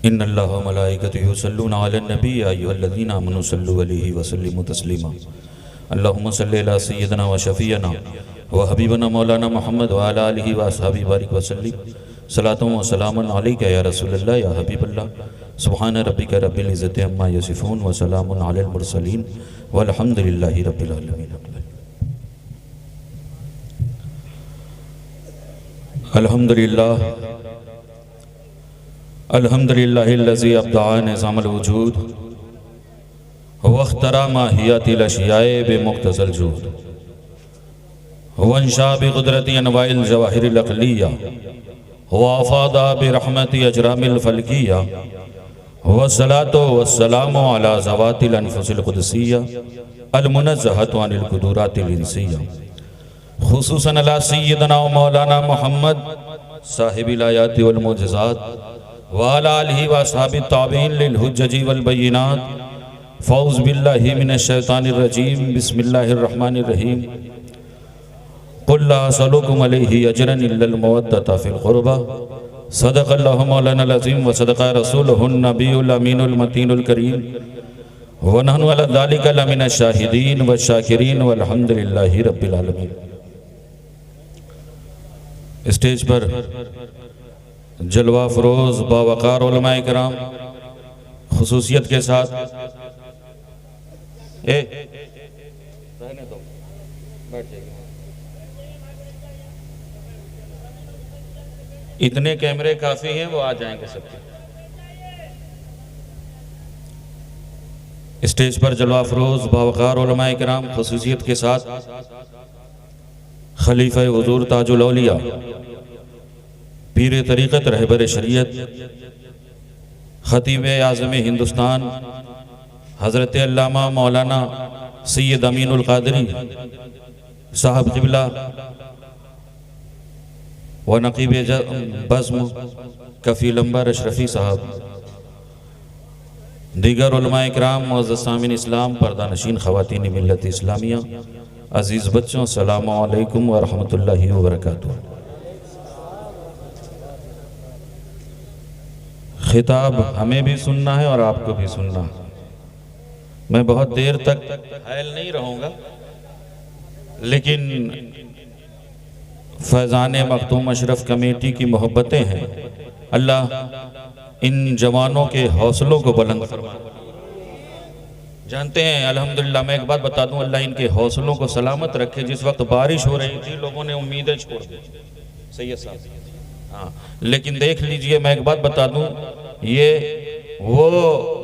इन्नल्लाह व मलाइकतहु युसल्लूना अलन नबी या अय्युहल्लज़ीना आमनू सल्लु अलैहि व सल्लिमू तस्लीमा। अल्लाहुम्मा सल्लि अला सय्यिदिना व शफ़ीअना व हबीबना मौलाना मुहम्मद व अला आलिहि व अस्हाबिहि बारिक व सल्लिम। सलातुन व सलामुन अलैका या रसूलल्लाह या हबीबल्लाह। सुब्हान रब्बिका रब्बिल इज़्ज़ति अम्मा यसिफून व सलामुन अलल मुरसलीन वल्हम्दुलिल्लाहि रब्बिल आलमीन। अल्हम्दुलिल्लाह अल्हम्दुलिल्लाहिल्लज़ी अब्दअ निज़ामल वजूद वख्तरा माहियतिल अशियाए बेमुख्तसल जूद वंशा बिक़ुदरति अनवाइल जवाहिरिल अक़लिया वअफ़ादा बिरहमति अजरामिल फ़ल्किया वस्सलातु वस्सलामु अला ज़वातिल अनफुसिल क़ुदसिया अल-मुनज़्ज़हतु अनिल क़ुदूरातिल इंसिया खुसूसन अला सय्यिदना व मौलाना मुहम्मद साहिबिल आयाति वल मुअज़्ज़िज़ात व अला आलिहि व अस्हाबित ताबईन लिल हुज्जति वल बय्यिनात। फ़ौज़ बिल्लाहि मिनश शैतानिर रजीम। बिस्मिल्लाहिर रहमानिर रहीम। क़ुल ला असअलुकुम अलैहि अजरन इल्लल मवद्दता फ़िल क़ुरबा। सदक़ल्लाहु मौलानाल अज़ीम व सदक़ा रसूलुहुन नबियुल अमीनुल मतीनुल करीम व नहनु अला ज़ालिका लमिनश शाहिदीन व शाकिरीन वल्हम्दुलिल्लाहि रब्बिल आलमीन। स्टेज पर जलवा फरोज़ बावक़ार उलमाए किराम खुसूसियत के साथ रहने दो, बैठ जाइए। इतने कैमरे काफ़ी हैं, वो आ जाएंगे सबके। स्टेज पर जलवा फरोज़ बावक़ार उलमाए किराम खुसूसियत के साथ खलीफा हुज़ूर ताजुल औलिया पीर तरीक़त रहबर शरीयत ख़तीब आज़म हिंदुस्तान हज़रत अल्लामा मौलाना सैयद अमीनुल क़ादरी साहब क़िबला व नक़ीब बज़्म कफ़ील अंबर अशरफ़ी साहब, दीगर उलमाए किराम, मुअज़्ज़ज़ सामिन इस्लाम, पर्दा नशीन ख़वातीन मिल्लत इस्लामिया, अज़ीज़ बच्चों, अस्सलामु अलैकुम व रहमतुल्लाहि व बरकातुहू। खिताब हमें भी सुनना है और आपको भी सुनना है। मैं बहुत देर तक हायल नहीं रहूँगा, लेकिन फैज़ान मखदूम अशरफ कमेटी की मोहब्बतें हैं। अल्लाह इन जवानों के हौसलों को बुलंद फरमाए। जानते हैं अल्हम्दुलिल्लाह, मैं एक बात बता दूं, अल्लाह इनके हौसलों को सलामत रखे। जिस वक्त बारिश हो रही थी, लोगों ने उम्मीदें छोड़ दी, सैयद साहब। हाँ, लेकिन देख लीजिए, मैं एक बात बता दूं, ये वो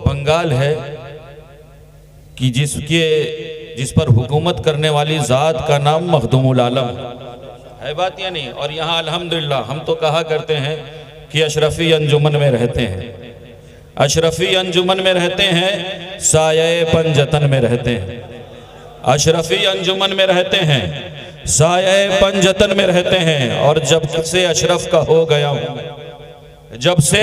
बंगाल है कि जिस पर हुकूमत करने वाली ज़ात का नाम मखदूमुल आलम है। बात या नहीं? और यहाँ अल्हम्दुलिल्लाह हम तो कहा करते हैं कि अशरफी अंजुमन में रहते हैं, अशरफी अंजुमन में रहते हैं, साये पंजतन में रहते हैं। अशरफी अंजुमन में रहते हैं, साये पंजतन में रहते हैं। और जब से अशरफ का हो गया हूँ, जब से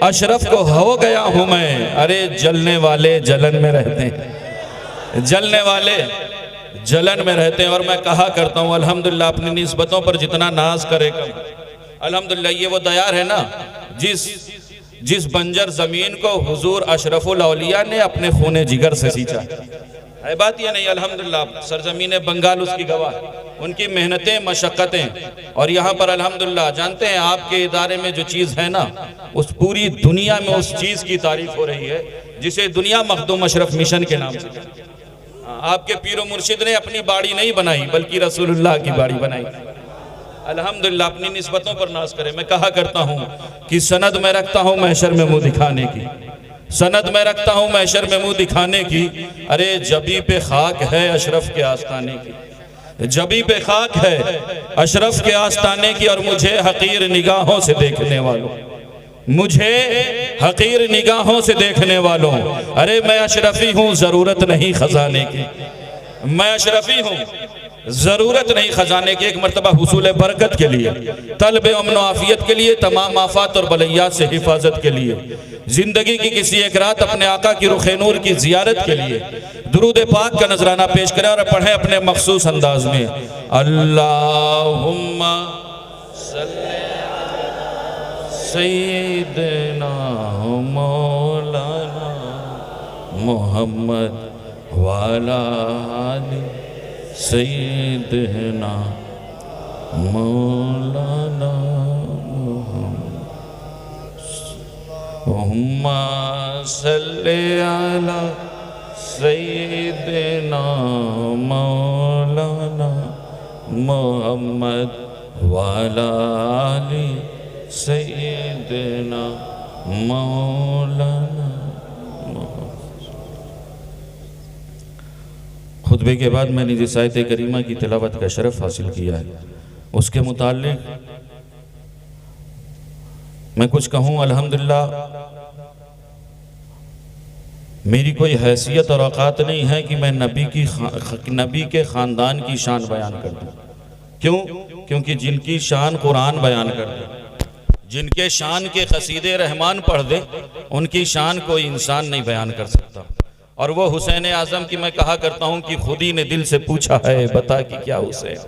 अशरफ को हो गया हूँ मैं, अरे जलने वाले जलन में रहते हैं, जलने वाले जलन में रहते हैं। और मैं कहा करता हूँ अल्हम्दुलिल्लाह, अपनी निस्बतों पर जितना नाज करे कम। अल्हम्दुलिल्लाह ये वो दयार है ना, जिस बंजर ज़मीन को हुजूर अशरफुल औलिया ने अपने खूने जिगर से सींचा है। बात ये नहीं? अल्हम्दुलिल्लाह सरजमीन बंगाल उसकी गवाह है, उनकी मेहनतें मशक्क़तें। और यहाँ पर अल्हम्दुलिल्लाह जानते हैं, आपके इदारे में जो चीज़ है ना, उस पूरी दुनिया में उस चीज़ की तारीफ हो रही है जिसे दुनिया मखदूम अशरफ मिशन के नाम से। आपके पीरो मुर्शिद ने अपनी बाड़ी नहीं बनाई, बल्कि रसूलुल्लाह की बाड़ी बनाई। अल्हम्दुलिल्लाह अपनी निस्बतों पर नाज करें। मैं कहा करता हूँ कि सनद में रखता हूँ महशर में मुँह दिखाने की, सनद में रखता हूँ महशर में मुँह दिखाने की। अरे जबी पे खाक है अशरफ के आस्ताने की, जबी पे खाक है अशरफ के आस्ताने की। और मुझे हकीर निगाहों से देखने वालों, मुझे हकीर निगाहों से देखने वालों, अरे मैं अशरफी हूँ, ज़रूरत नहीं खजाने की। मैं अशरफी हूँ, ज़रूरत नहीं खजाने की। एक मरतबा हुसूल बरकत के लिए, तलब अमन आफियत के लिए, तमाम आफात और बलैयात से हिफाजत के लिए, ज़िंदगी की किसी एक रात अपने आका की रुख़ नूर की ज़ियारत के लिए दुरूद पाक का नजराना पेश करें और पढ़ें अपने मखसूस अंदाज में। अल्लाहुम्मा सल्ली सैयदना मौलाना मोहम्मद वाला आली सैयदना मौलाना हुम्मा सल्ले अला सैयदना मौलाना मोहम्मद वाला आली सैयदना मौलाना। खुतबे के बाद मैंने जिस आयत करीमा की तिलावत का शरफ हासिल किया है उसके मुताल्लिक मैं कुछ कहूँ। अल्हम्दुलिल्लाह मेरी कोई हैसियत और औकात नहीं है कि मैं नबी के ख़ानदान की शान बयान कर दूँ। क्यों? क्योंकि जिनकी शान कुरान बयान कर दे, जिनके शान के कसीदे रहमान पढ़ दे, उनकी शान कोई इंसान नहीं बयान कर सकता। और वो हुसैन आज़म की मैं कहा करता हूँ कि खुद ही ने दिल से पूछा है बता कि क्या हुसैन,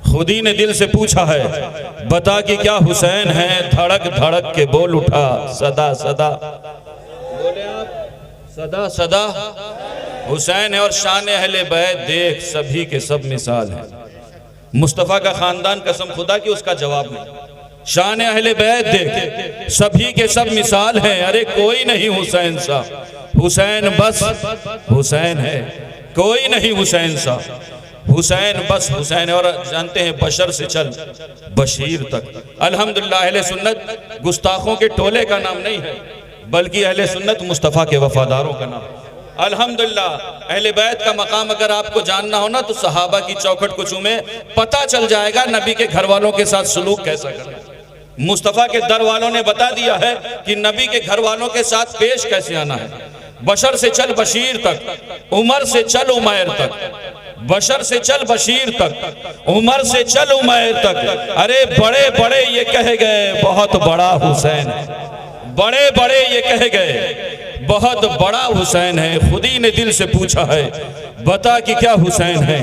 खुद ही ने दिल से पूछा है बता कि क्या हुसैन है। धड़क धड़क के बोल उठा सदा सदा, बोले आप सदा सदा हुसैन है। और शान अहले बैत देख सभी के सब मिसाल है। मुस्तफ़ा का खानदान कसम खुदा की उसका जवाब नहीं। शान अहले बैत देख सभी के सब मिसाल है। अरे कोई नहीं हुसैन सा, हुसैन बस हुसैन है, कोई नहीं हुसैन सा, हुसैन बस हुसैन है। और जानते हैं बशर से चल बशीर तक। अल्हम्दुलिल्लाह अहले सुन्नत गुस्ताखों के टोले का नाम नहीं है बल्कि अहले सुन्नत मुस्तफ़ा के वफादारों का नाम। अल्हम्दुलिल्लाह अहले बैत का मकाम अगर आपको जानना हो ना तो सहाबा की चौखट को चूमे, पता चल जाएगा नबी के घर वालों के साथ सलूक कैसा करना। मुस्तफ़ा के दर वालों ने बता दिया है कि नबी के घर वालों के साथ पेश कैसे आना है। बशर से चल बशीर तक, उमर से चल उमैर तक, बशर से चल बशीर तक, उमर से चल उमैर तक। अरे बड़े बड़े ये कह गए बहुत बड़ा हुसैन है, बड़े बड़े ये कह गए बहुत बड़ा हुसैन है। खुद ही ने दिल से पूछा है बता कि क्या हुसैन है।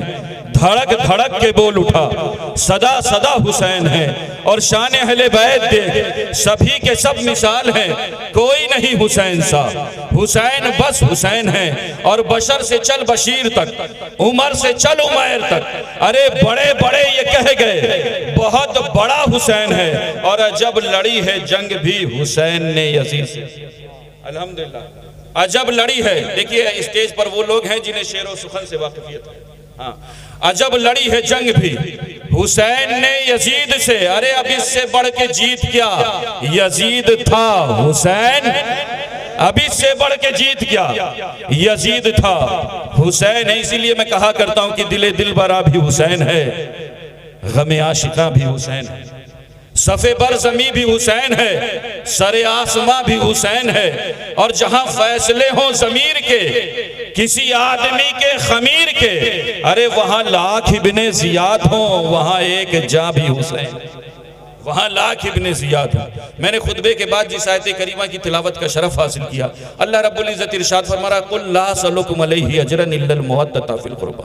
धड़क धड़क के बोल उठा सदा सदा हुसैन है। और शान अहले बैत देख सभी के सब मिसाल हैं, कोई नहीं हुसैन सा, हुसैन बस हुसैन है। और बशर से चल बशीर तक, उमर से चल उमैर तक। अरे बड़े बड़े ये कह गए बहुत बड़ा हुसैन है। और जब लड़ी है जंग भी हुसैन ने यजीद से। अल्हम्दुलिल्लाह अजब लड़ी है। देखिए स्टेज पर वो लोग हैं जिन्हें शेर व सुखन से वाकिफियत है। हाँ, अजब लड़ी है जंग भी हुसैन ने यजीद से। अरे अब इससे बढ़ के जीत क्या, यजीद था हुसैन, अब इससे बढ़ के जीत क्या, यजीद था हुसैन है। इसीलिए मैं कहा करता हूं कि दिले दिलबरा भी हुसैन है, गमे आशिका भी हुसैन है, सफ़े बर ज़मी भी हुसैन है, सरे आसमां भी हुसैन है। और जहां फैसले हों ज़मीर के किसी आदमी के खमीर के, अरे वहां लाख इब्ने ज़ियाद हों वहां एक जा भी हुसैन, वहां लाख इब्ने ज़ियाद हों। मैंने खुतबे के बाद जिस आयत करीमा की तिलावत का शरफ हासिल किया, अल्लाह रब्बुल इज़्ज़त इरशाद फरमा रहा कुल ला असअलुकुम अलैहि अजरन इल्लल मवद्दता फिल कुर्बा।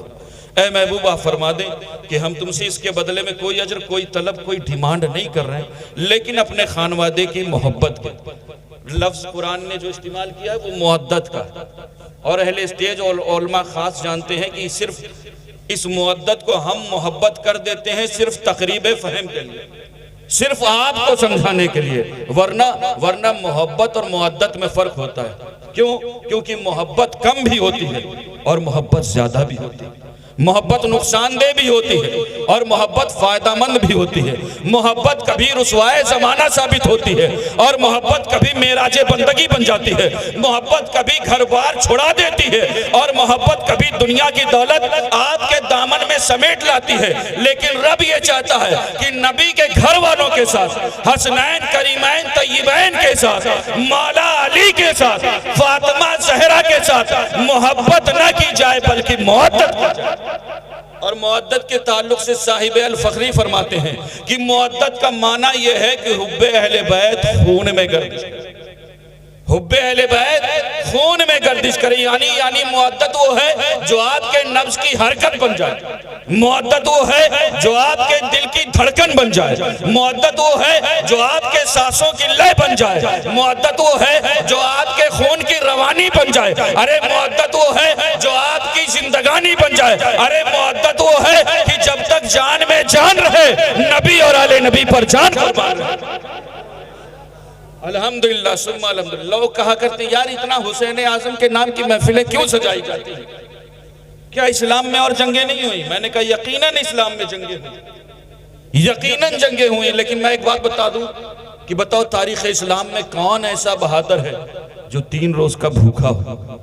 ऐ महबूबा फरमा दें कि हम तुमसे इसके बदले में कोई अजर, कोई तलब, कोई डिमांड नहीं कर रहे हैं, लेकिन अपने खानवादे की मोहब्बत के लफ्ज़ कुरान ने जो इस्तेमाल किया है वो मुअद्दत का। और अहले स्टेज और उलमा खास जानते हैं कि सिर्फ इस मुअद्दत को हम मोहब्बत कर देते हैं सिर्फ तकरीब फ़हम के लिए, सिर्फ आपको समझाने के लिए, वरना मोहब्बत और मुअद्दत में फ़र्क होता है। क्यों? क्योंकि मोहब्बत कम भी होती है और मोहब्बत ज़्यादा भी होती है। मोहब्बत नुकसानदेह भी होती है और मोहब्बत फायदामंद भी होती है। मोहब्बत कभी रुसवाए ज़माना साबित होती है और मोहब्बत कभी मेराजे बंदगी बन जाती है। मोहब्बत कभी घर बार छुड़ा देती है और मोहब्बत कभी दुनिया की दौलत आपके दामन में समेट लाती है। लेकिन रब ये चाहता है कि नबी के घर वालों के साथ, हसनैन करीमैन तय्यबैन के साथ, मौला अली के साथ, फातिमा ज़हरा के साथ मोहब्बत न की जाए बल्कि मुअद्दत की जाए। और मुअद्दत के ताल्लुक से साहिब अल फखरी फरमाते हैं कि मुअद्दत का माना यह है कि हुब्बे अहले बैत खून में गर्दिश, हुब्बे अहले बैत खून में गर्दिश करे, यानी मुअद्दत वो है जो आपके नफ्स की हरकत बन जाए, मुअद्दत वो है जो आपके दिल की धड़कन बन जाए, मुअद्दत वो है जो आपके सांसों की लय बन जाए, मुअद्दत वो है जो आपके खून की रवानी बन जाए, अरे मुअद्दत वो है जो आपकी जिंदगानी बन जाए, अरे मुअद्दत वो है कि जब तक जान में जान रहे नबी और आले नबी पर जान कुर्बान रहे। अल्हम्दुलिल्लाह सुम्मा अल्हम्दुलिल्लाह। लोग कहा करते यार इतना हुसैन आजम के नाम की महफिलें क्यों सजाई जाती हैं, क्या इस्लाम में और जंगें नहीं हुई? मैंने कहा यकीनन इस्लाम में जंगें हुई, यकीनन जंगें हुई, लेकिन मैं एक बात बता दूं कि बताओ तारीख इस्लाम में कौन ऐसा बहादुर है जो 3 रोज का भूखा हो,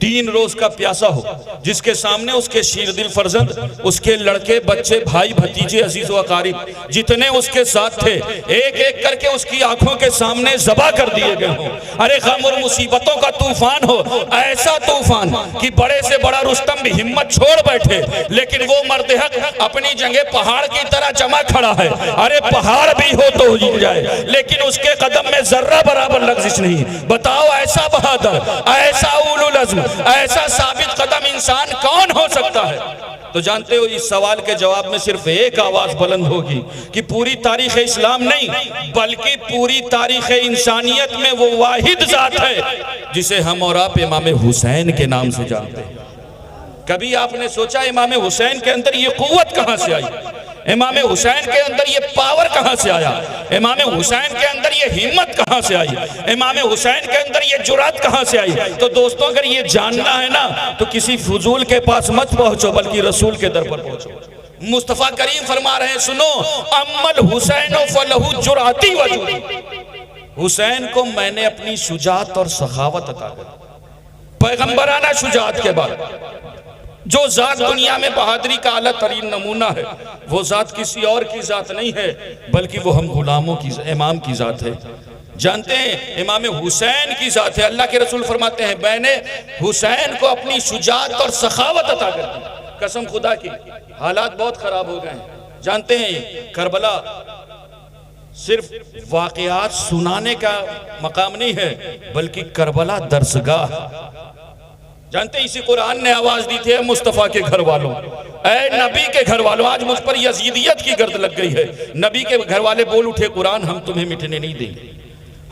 3 रोज का प्यासा हो, जिसके सामने उसके शीरदिल फर्जंद, उसके लड़के बच्चे भाई भतीजे अजीज व अकारिब जितने उसके साथ थे एक एक करके उसकी आंखों के सामने ज़बा कर दिए गए हों। अरे गम और मुसीबतों का तूफान हो, ऐसा तूफान कि बड़े से बड़ा रुस्तम भी हिम्मत छोड़ बैठे, लेकिन वो मर्द हक अपनी जगह पहाड़ की तरह जमा खड़ा है। अरे पहाड़ भी हो तो हिल जाए, लेकिन उसके कदम में जर्रा बराबर लग्जिश नहीं। बताओ ऐसा बहादुर, ऐसा उलुल अज़्म, ऐसा साबित कदम इंसान कौन हो सकता है? तो जानते हो इस सवाल के जवाब में सिर्फ एक आवाज बुलंद होगी कि पूरी तारीख इस्लाम नहीं बल्कि पूरी तारीख इंसानियत में वो वाहिद जात है जिसे हम और आप इमाम हुसैन के नाम से जानते हैं। कभी आपने सोचा इमाम हुसैन के अंदर ये कुव्वत कहां से आई, इमाम हुसैन के अंदर ये पावर कहां से आया, इमाम हुसैन के अंदर ये हिम्मत कहां से आई, इमाम हुसैन के अंदर ये जुरात कहां से आई? तो दोस्तों अगर ये जानना है ना तो किसी फजूल के पास मत पहुंचो बल्कि रसूल के दर पर पहुंचो। मुस्तफा करीम फरमा रहे हैं सुनो, अम्मल हुसैन फलहु जुराती वजूदी, हुसैन को मैंने अपनी शुजात और सखावत अता कर। पैगंबराना शुजात के बाद जो जात दुनिया में बहादुरी का आला तरीन नमूना है वो जात किसी और की जात नहीं है बल्कि वो हम गुलामों की इमाम की जात है। जानते हैं इमाम हुसैन की जात है। अल्लाह के रसूल फरमाते हैं मैंने हुसैन को अपनी शुजात और सखावत अता कर दी। कसम खुदा की हालात बहुत खराब हो गए हैं। जानते हैं करबला सिर्फ वाकयात सुनाने का मकाम नहीं है बल्कि करबला दरसगाह। जानते इसी कुरान ने आवाज दी थी मुस्तफा के घर वालों, ऐ नबी के घर वालों, आज मुझ पर यजीदियत की गर्द लग गई है। नबी के घर वाले बोल उठे कुरान हम तुम्हें मिटने नहीं देंगे।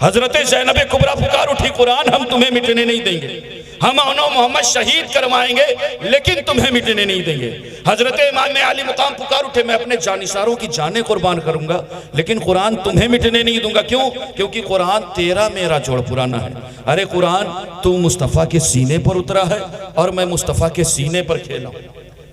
हजरत ज़ैनब कुबरा पुकार उठी कुरान हम तुम्हें मिटने नहीं देंगे। हम मोहम्मद शहीद करवाएंगे लेकिन तुम्हें मिटने नहीं देंगे। हजरत इमाम अली मुकाम पुकार उठे मैं अपने जानिसारों की जानें कुर्बान करूंगा लेकिन कुरान तुम्हें मिटने नहीं दूंगा। क्यों? क्योंकि कुरान तेरा मेरा जोड़ पुराना है। अरे कुरान तू मुस्तफ़ा के सीने पर उतरा है और मैं मुस्तफ़ा के सीने पर खेला हूं।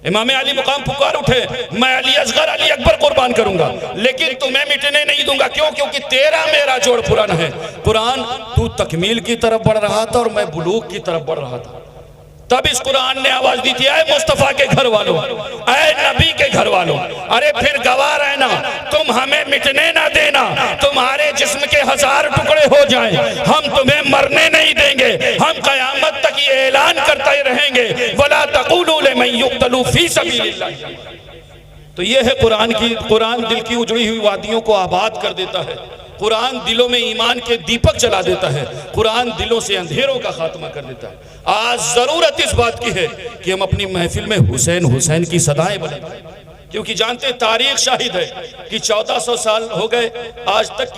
इमाम अली मुकाम पुकार उठे मैं अली असगर अली अकबर कुर्बान करूंगा लेकिन तुम्हें मिटने नहीं दूंगा। क्यों? क्योंकि तेरा मेरा जोड़ पुराना है। कुरान तू तकमील की तरफ बढ़ रहा था और मैं बुलूग की तरफ बढ़ रहा था। तब इस कुरान ने आवाज दी थी ऐ मुस्तफा के घर वालों, ऐ नबी के घर वालों, अरे फिर गवाह रहना, तुम हमें मिटने ना देना। तुम्हारे जिस्म के 1000 टुकड़े हो जाएं, हम तुम्हें मरने नहीं देंगे। हम कयामत तक ये ऐलान करते रहेंगे वला तक़ूलू लिमन युक़्तलू फी सबीलिल्लाह। तो ये है कुरान की। कुरान दिल की उजड़ी हुई वादियों को आबाद कर देता है। कुरान दिलों में ईमान के दीपक जला देता है। कुरान दिलों से अंधेरों का खात्मा कर देता है। आज जरूरत इस बात की है कि हम अपनी महफिल में हुसैन हुसैन की सदाएं बनाएं, क्योंकि जानते तारीख शाहिद है कि 1400 साल हो गए आज तक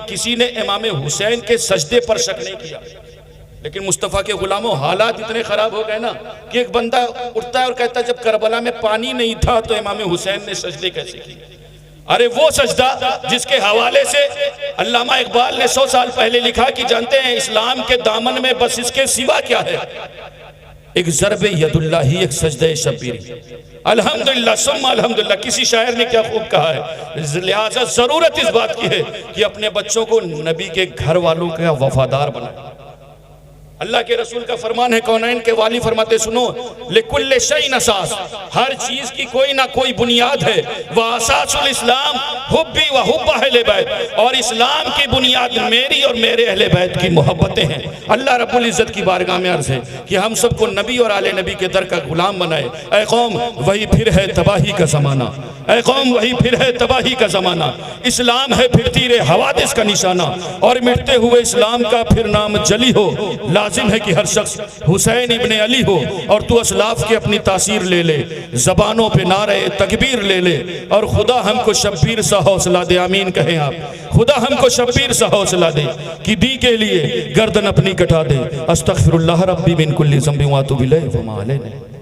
किसी ने इमाम हुसैन के सजदे पर शक नहीं किया। लेकिन मुस्तफ़ा के गुलामों हालात इतने खराब हो गए ना कि एक बंदा उठता है और कहता है जब करबला में पानी नहीं था तो इमाम हुसैन ने सजदे कैसे किए। अरे वो सजदा जिसके हवाले से अल्लामा इकबाल ने 100 साल पहले लिखा कि जानते हैं इस्लाम के दामन में बस इसके सिवा क्या है, एक ज़रबे यदुल्लाही, एक सजदे शबीरी। अल्हम्दुलिल्लाह सुम्मा अल्हम्दुलिल्लाह। किसी शायर ने क्या खूब कहा है, लिहाजा जरूरत इस बात की है कि अपने बच्चों को नबी के घर वालों का वफादार बनाए। अल्लाह के रसूल का फरमान है, कौनैन के वाली फरमाते सुनो, लिकुल्ले शैइन असास, हर चीज की कोई ना कोई बुनियाद है। व असासुल इस्लाम हुब्बी व हुब्ब अहले बैत, और इस्लाम की बुनियाद मेरी और मेरे अहले बैत की मोहब्बतें हैं। अल्लाह रब्बुल इज्जत की बारगाह में अर्ज है कि हम सबको नबी और आले नबी के दर का गुलाम बनाए। ऐ कौम वही फिर है तबाही का ज़माना, ऐ कौम वही फिर है तबाही का ज़माना। इस्लाम है फिर तीरे हवादिस का निशाना, और मिटते हुए इस्लाम का फिर नाम जली हो। ला लाजिम है कि हर शख्स हुसैन इब्ने अली हो और तू असलाफ की अपनी तासीर ले ले, ज़बानों पे नारे तकबीर ले ले और खुदा हमको शब्बीर सा हौसला दे। आमीन कहें आप। खुदा हमको शब्बीर सा हौसला दे कि दी के लिए गर्दन अपनी कटा दे। अस्तगफिरुल्लाह रब्बी मिन कुल्ली ज़ंबि व अतूबु इलैहि व मा अलैना।